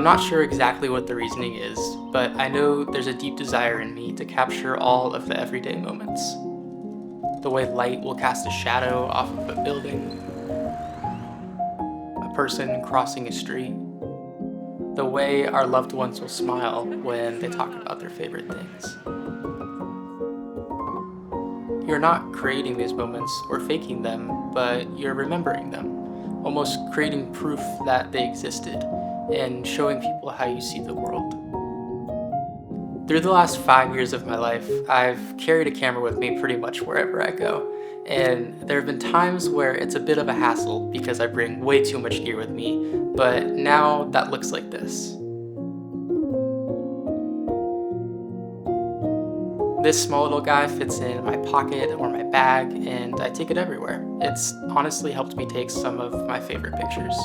not sure exactly what the reasoning is, but I know there's a deep desire in me to capture all of the everyday moments. The way light will cast a shadow off of a building, a person crossing a street, the way our loved ones will smile when they talk about their favorite things. You're not creating these moments or faking them, but you're remembering them, almost creating proof that they existed, and showing people how you see the world. Through the last 5 years of my life, I've carried a camera with me pretty much wherever I go, and there have been times where it's a bit of a hassle because I bring way too much gear with me, but now that looks like this. This small little guy fits in my pocket or my bag, and I take it everywhere. It's honestly helped me take some of my favorite pictures.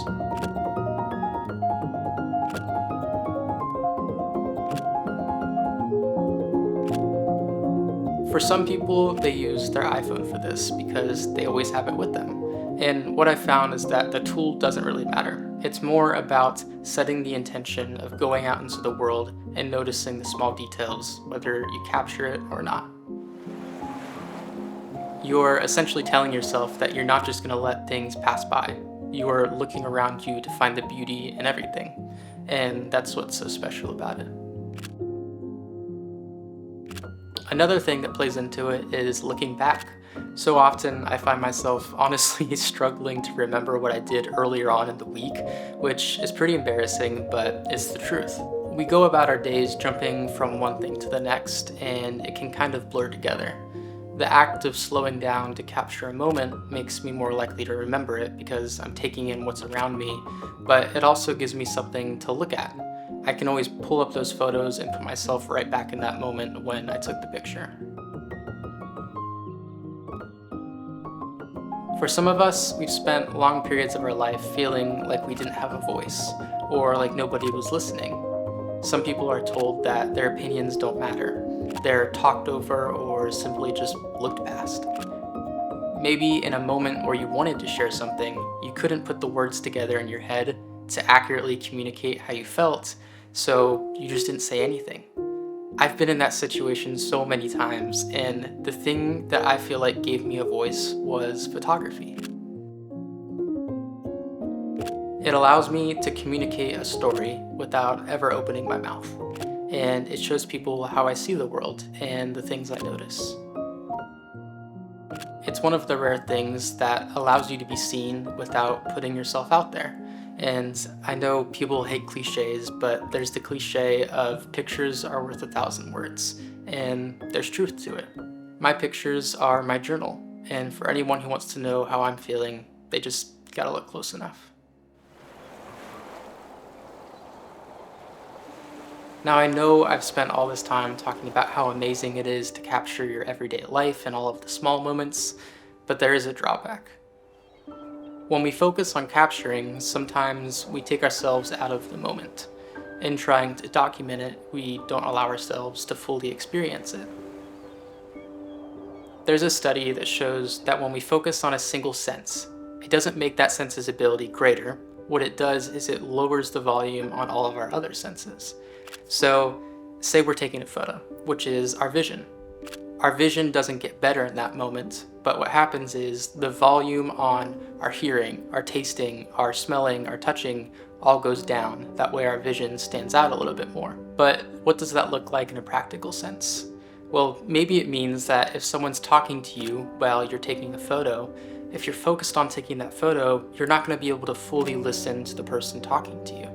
For some people, they use their iPhone for this because they always have it with them. And what I found is that the tool doesn't really matter. It's more about setting the intention of going out into the world and noticing the small details, whether you capture it or not. You're essentially telling yourself that you're not just going to let things pass by. You are looking around you to find the beauty in everything. And that's what's so special about it. Another thing that plays into it is looking back. So often I find myself honestly struggling to remember what I did earlier on in the week, which is pretty embarrassing, but it's the truth. We go about our days jumping from one thing to the next, and it can kind of blur together. The act of slowing down to capture a moment makes me more likely to remember it because I'm taking in what's around me, but it also gives me something to look at. I can always pull up those photos and put myself right back in that moment when I took the picture. For some of us, we've spent long periods of our life feeling like we didn't have a voice, or like nobody was listening. Some people are told that their opinions don't matter. They're talked over or simply just looked past. Maybe in a moment where you wanted to share something, you couldn't put the words together in your head to accurately communicate how you felt, so you just didn't say anything. I've been in that situation so many times, and the thing that I feel like gave me a voice was photography. It allows me to communicate a story without ever opening my mouth, and it shows people how I see the world and the things I notice. It's one of the rare things that allows you to be seen without putting yourself out there. And I know people hate cliches, but there's the cliche of pictures are worth 1,000 words, and there's truth to it. My pictures are my journal, and for anyone who wants to know how I'm feeling, they just gotta look close enough. Now I know I've spent all this time talking about how amazing it is to capture your everyday life and all of the small moments, but there is a drawback. When we focus on capturing, sometimes we take ourselves out of the moment. In trying to document it, we don't allow ourselves to fully experience it. There's a study that shows that when we focus on a single sense, it doesn't make that sense's ability greater. What it does is it lowers the volume on all of our other senses. So, say we're taking a photo, which is our vision. Our vision doesn't get better in that moment, but what happens is the volume on our hearing, our tasting, our smelling, our touching all goes down. That way our vision stands out a little bit more. But what does that look like in a practical sense? Well, maybe it means that if someone's talking to you while you're taking a photo, if you're focused on taking that photo, you're not going to be able to fully listen to the person talking to you.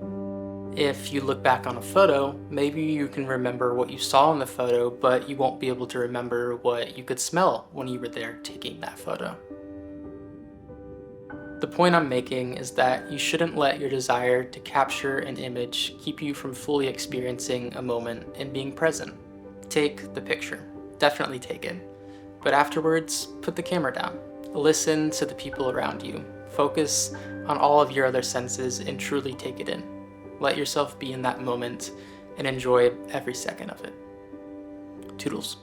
If you look back on a photo, maybe you can remember what you saw in the photo, but you won't be able to remember what you could smell when you were there taking that photo. The point I'm making is that you shouldn't let your desire to capture an image keep you from fully experiencing a moment and being present. Take the picture. Definitely take it. But afterwards, put the camera down. Listen to the people around you. Focus on all of your other senses and truly take it in. Let yourself be in that moment and enjoy every second of it. Toodles.